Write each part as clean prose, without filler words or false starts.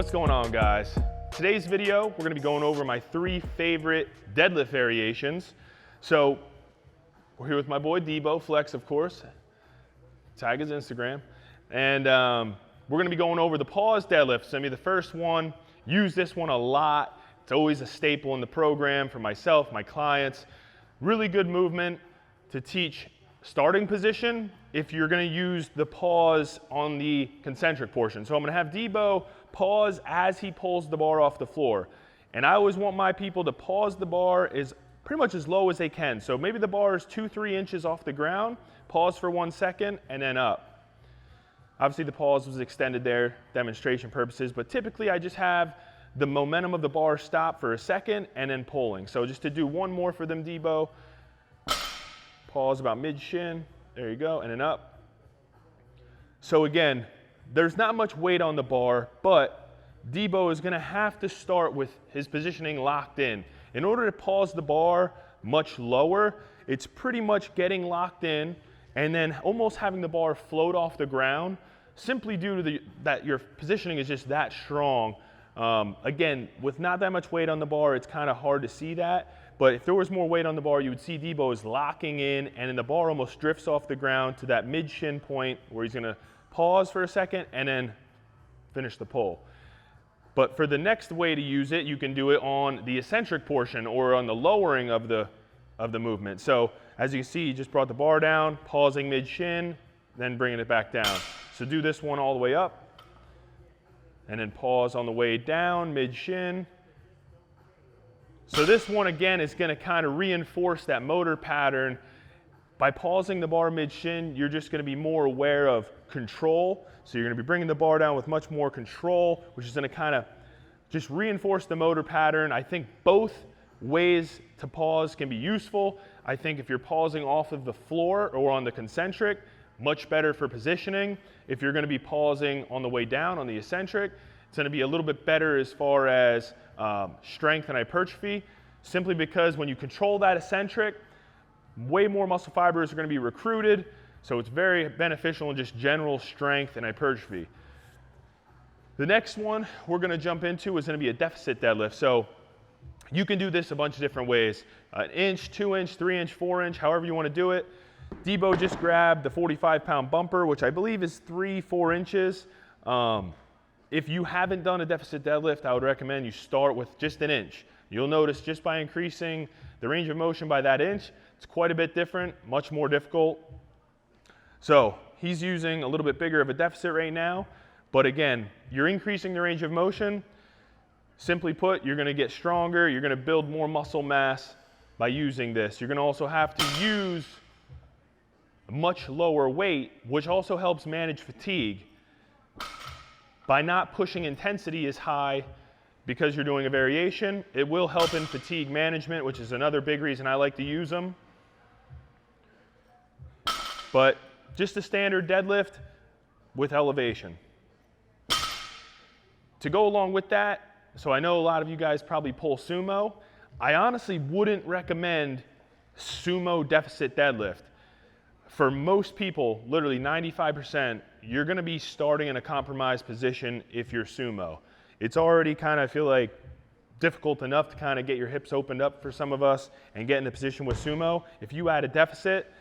What's going on, guys? Today's video, we're gonna be going over my 3 favorite deadlift variations. So we're here with my boy Debo, Flex of course, tag his Instagram. And we're gonna be going over the pause deadlift. It's gonna be the first one. Use this one a lot. It's always a staple in the program for myself, my clients. Really good movement to teach starting position if you're gonna use the pause on the concentric portion. So I'm gonna have Debo pause as he pulls the bar off the floor. And I always want my people to pause the bar pretty much as low as they can. So maybe the bar is 2-3 inches off the ground, pause for 1 second, and then up. Obviously the pause was extended there, demonstration purposes, but typically I just have the momentum of the bar stop for a second and then pulling. So just to do one more for them, Debo. Pause about mid-shin, there you go, and then up. So again, there's not much weight on the bar, but Debo is gonna have to start with his positioning locked in. In order to pause the bar much lower, it's pretty much getting locked in and then almost having the bar float off the ground, simply due to that your positioning is just that strong. Again, with not that much weight on the bar, it's kind of hard to see that. But if there was more weight on the bar, you would see Debo is locking in, and then the bar almost drifts off the ground to that mid-shin point where he's gonna pause for a second and then finish the pull. But for the next way to use it, you can do it on the eccentric portion or on the lowering of the movement. So as you can see, you just brought the bar down, pausing mid-shin, then bringing it back down. So do this one all the way up, and then pause on the way down, mid-shin. So this one, again, is gonna kind of reinforce that motor pattern. By pausing the bar mid-shin, you're just gonna be more aware of control. So you're gonna be bringing the bar down with much more control, which is gonna kind of just reinforce the motor pattern. I think both ways to pause can be useful. I think if you're pausing off of the floor or on the concentric, much better for positioning. If you're gonna be pausing on the way down on the eccentric, it's gonna be a little bit better as far as strength and hypertrophy, simply because when you control that eccentric, way more muscle fibers are gonna be recruited, so it's very beneficial in just general strength and hypertrophy. The next one we're gonna jump into is gonna be a deficit deadlift. So you can do this a bunch of different ways. 1 inch, 2 inch, 3 inch, 4 inch, however you wanna do it. Debo just grabbed the 45-pound bumper, which I believe is 3-4 inches. If you haven't done a deficit deadlift, I would recommend you start with just 1 inch. You'll notice just by increasing the range of motion by that inch, it's quite a bit different, much more difficult. So he's using a little bit bigger of a deficit right now, but again, you're increasing the range of motion. Simply put, you're gonna get stronger, you're gonna build more muscle mass by using this. You're gonna also have to use much lower weight, which also helps manage fatigue. By not pushing intensity as high because you're doing a variation, it will help in fatigue management, which is another big reason I like to use them. But just a standard deadlift with elevation. To go along with that, so I know a lot of you guys probably pull sumo. I honestly wouldn't recommend sumo deficit deadlift. For most people, literally 95%, you're gonna be starting in a compromised position if you're sumo. It's already kind of, I feel like, difficult enough to kind of get your hips opened up for some of us and get in the position with sumo. If you add a deficit,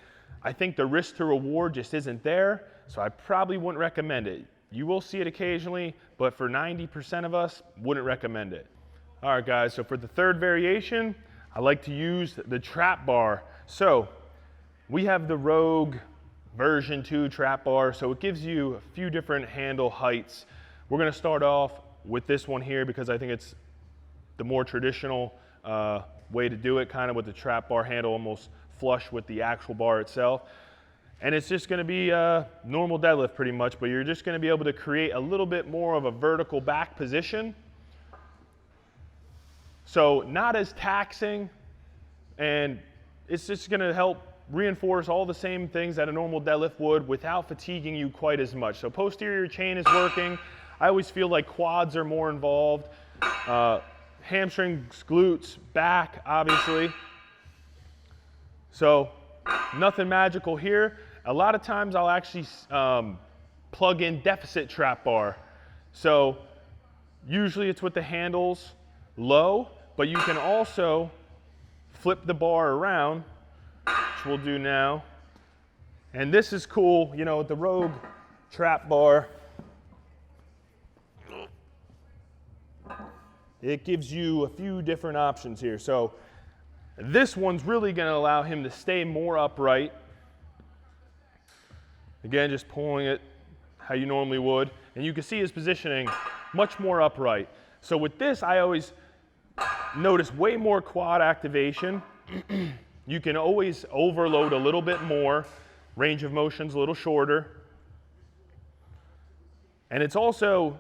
I think the risk to reward just isn't there, so I probably wouldn't recommend it. You will see it occasionally, but for 90% of us, wouldn't recommend it. All right, guys, so for the third variation, I like to use the trap bar. So we have the Rogue version 2 trap bar, so it gives you a few different handle heights. We're gonna start off with this one here because I think it's the more traditional way to do it, kind of with the trap bar handle almost flush with the actual bar itself. And it's just gonna be a normal deadlift pretty much, but you're just gonna be able to create a little bit more of a vertical back position. So not as taxing, and it's just gonna help reinforce all the same things that a normal deadlift would without fatiguing you quite as much. So posterior chain is working. I always feel like quads are more involved. Hamstrings, glutes, back, obviously. So nothing magical here. A lot of times I'll actually plug in deficit trap bar. So Usually it's with the handles low, but you can also flip the bar around, which we'll do now. And this is cool, you know, with the Rogue trap bar. It gives you a few different options here. So this one's really going to allow him to stay more upright. Again, just pulling it how you normally would. And you can see his positioning much more upright. So with this, I always notice way more quad activation. You can always overload a little bit more. Range of motion's a little shorter. And it's also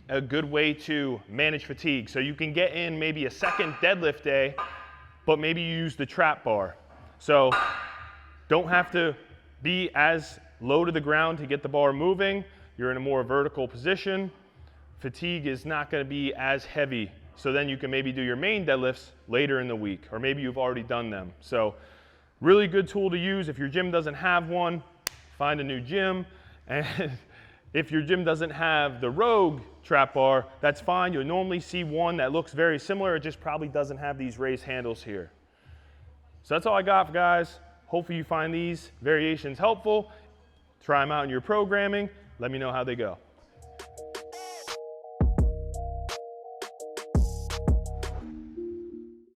a good way to manage fatigue. So you can get in maybe a second deadlift day, but maybe you use the trap bar. So don't have to be as low to the ground to get the bar moving. You're in a more vertical position. Fatigue is not going to be as heavy. So then you can maybe do your main deadlifts later in the week, or maybe you've already done them. So really good tool to use. If your gym doesn't have one, find a new gym. And if your gym doesn't have the Rogue trap bar, that's fine. You'll normally see one that looks very similar. It just probably doesn't have these raised handles here. So that's all I got, guys. Hopefully you find these variations helpful. Try them out in your programming. Let me know how they go.